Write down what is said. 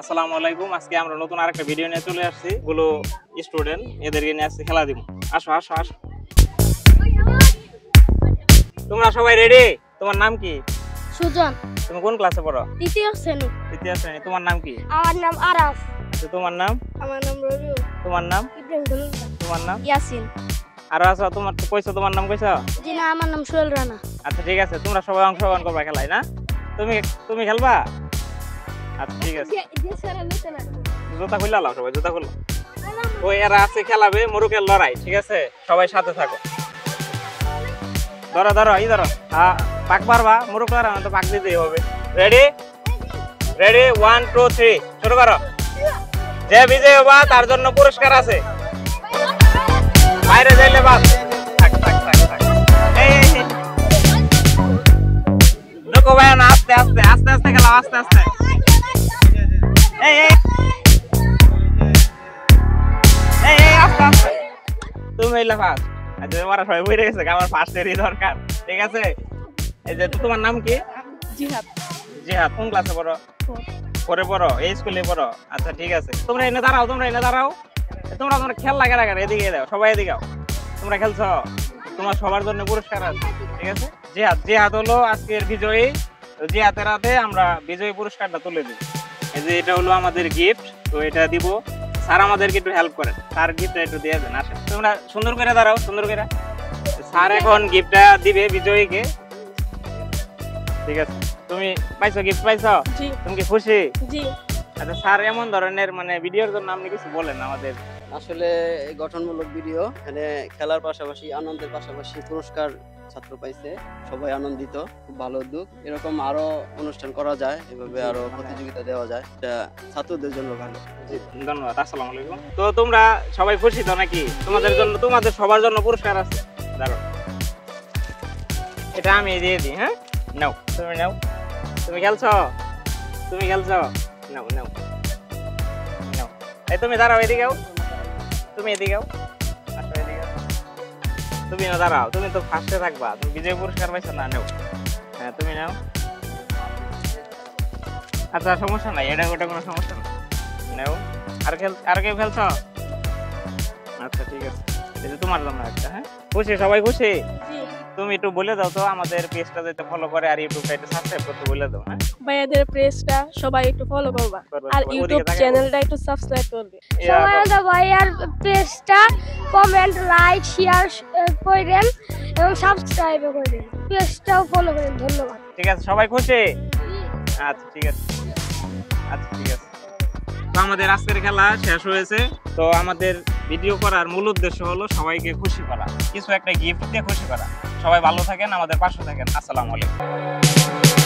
আসসালামু আলাইকুম। আজকে আমরা নতুন আরেকটা ভিডিও নিয়ে চলে আসছি। গুলো স্টুডেন্ট, এদেরকে নিয়ে আসছি খেলা দিব। আসো আসো আসো, তোমরা সবাই রেডি? তোমার নাম কি? সুজন। তুমি কোন ক্লাসে পড়ো? তৃতীয় শ্রেণী। তৃতীয় শ্রেণী। তোমার নাম কি? আমার নাম আরাফ। আচ্ছা, তোমার নাম? আমার নাম রবিউল। তোমার নাম? ইব্রাহিম খলিলুল্লাহ। তোমার নাম? ইয়াসিন। আর আচ্ছা, তোমার কইছো তোমার নাম কইছো? জি না, আমার নাম সোহেল রানা। আচ্ছা ঠিক আছে, তোমরা সবাই অংশগ্রহণ করবা খেলায় না? তুমি খেলবা? আচ্ছা ঠিক আছে, জুতা খুলে লাও, সবাই জুতা খুলো। ওই এরা আছে খেলাবে মুরুকের লড়াই, ঠিক আছে? সবাই সাথে থাকো। ধরো ধরো, এই ধরো। পাক পারবা? মুরুক লড়াই তো পাক দিতেই হবে। রেডি রেডি, 1 2 3 শুরু করো। যে বিজয় হবা তার জন্য পুরস্কার আছে। বাইরে যাইলে বাস। থাক থাক থাক থাক। এই দেখো ভাই, না আস্তে আস্তে আস্তে আস্তে খেলাও, আস্তে আস্তে। এই এই এই এই আস্তে আস্তে। তুমি এলা ফার্স্ট। আচ্ছা, ওরা সবাই বুঝে গেছে আমার ফার্স্টেরই দরকার, ঠিক আছে? এই যে তোমার নাম কি? জিহাদ। জিহাদ। কোন ক্লাসে পড়ো? 4 পড়ো? এই স্কুলে পড়ো? আচ্ছা ঠিক আছে, তোমরা এনে দাঁড়াও, তোমরা এনে দাঁড়াও। তোমরা খেল লাগে না কেন? এদিকে দাও, সবাই এদিকে। তোমরা খেলছো, তোমার সবার জন্য পুরস্কার আছে, ঠিক আছে? জিহাদ হলো আজকের বিজয়ী। জিহাদের হাতে আমরা বিজয়ী পুরস্কারটা তুলে দিব। এই যে এটা হলো আমাদের গিফট, তো এটা দিব। স্যার আমাদেরকে একটু হেল্প করেন, স্যার গিফটটা একটু দিয়ে দেন। আসেন, তোমরা সুন্দর করে দাঁড়াও, সুন্দর করে। স্যার এখন গিফটটা দিবে বিজয়ীকে, ঠিক আছে? তুমি পাইছো, গিফট পাইছো? জি। তুমি কি খুশি? জি। আচ্ছা স্যার, এমন ধরনের মানে ভিডিওর জন্য আপনি কিছু বলেন আমাদের? আসলে এই গঠনমূলক ভিডিও, এখানে খেলার পাশাপাশি আনন্দের পাশাপাশি পুরস্কার ছাত্র পাইছে, সবাই আনন্দিত। খুব ভালো উদ্যোগ। এরকম আরো অনুষ্ঠান করা যায়, এভাবে আরো প্রতিযোগিতা দেওয়া যায়, এটা ছাত্রদের জন্য ভালো। ধন্যবাদ। আসসালামু আলাইকুম। তো তোমরা সবাই খুশি তো নাকি? তোমাদের জন্য, তোমাদের সবার জন্য পুরস্কার আছে। দাঁড়াও, এটা আমি দিয়ে দিই। হ্যাঁ, নাও, তুমি নাও। তুমি খেলছো, তুমি খেলছো, নাও নাও নাও। এই তুমি দাঁড়াও, এদিকেও। তুমি এদিকেও আসো, এদিকে। তুমি না দাঁড়াও, তুমি তো ফার্স্টে থাকবা, তুমি বিজয় পুরস্কার পাইছো না? নাও। হ্যাঁ, তুমি নাও। আচ্ছা সমস্যা নাই, এটা ওটা কোনো সমস্যা না। নাও। আর কেউ খেলছো? আচ্ছা ঠিক আছে, এই যে তোমার জন্য একটা। হ্যাঁ, খুশি? সবাই খুশি? জি। তুমি একটু বলে দাও তো আমাদের পেজটা যাতে ফলো করে, আর ইউটিউবটা একটু সাবস্ক্রাইব করতে বলে দাও। হ্যাঁ, ভাইয়াদের পেজটা সবাই একটু ফলো করবা, আর ইউটিউব চ্যানেলটা একটু সাবস্ক্রাইব করবে। সবাই তো ভাইয়ার পেজটা কমেন্ট, লাইক, শেয়ার করেন এবং সাবস্ক্রাইব করেন, পেজটাও ফলো করেন। ধন্যবাদ। ঠিক আছে, সবাই খুশি? আচ্ছা ঠিক আছে, আচ্ছা ঠিক আছে। তো আমাদের আজকের খেলা শেষ হয়েছে। তো আমাদের ভিডিও করার মূল উদ্দেশ্য হলো সবাইকে খুশি করা, কিছু একটা গিফট দিয়ে খুশি করা। সবাই ভালো থাকেন, আমাদের পাশে থাকেন। আসসালামু আলাইকুম।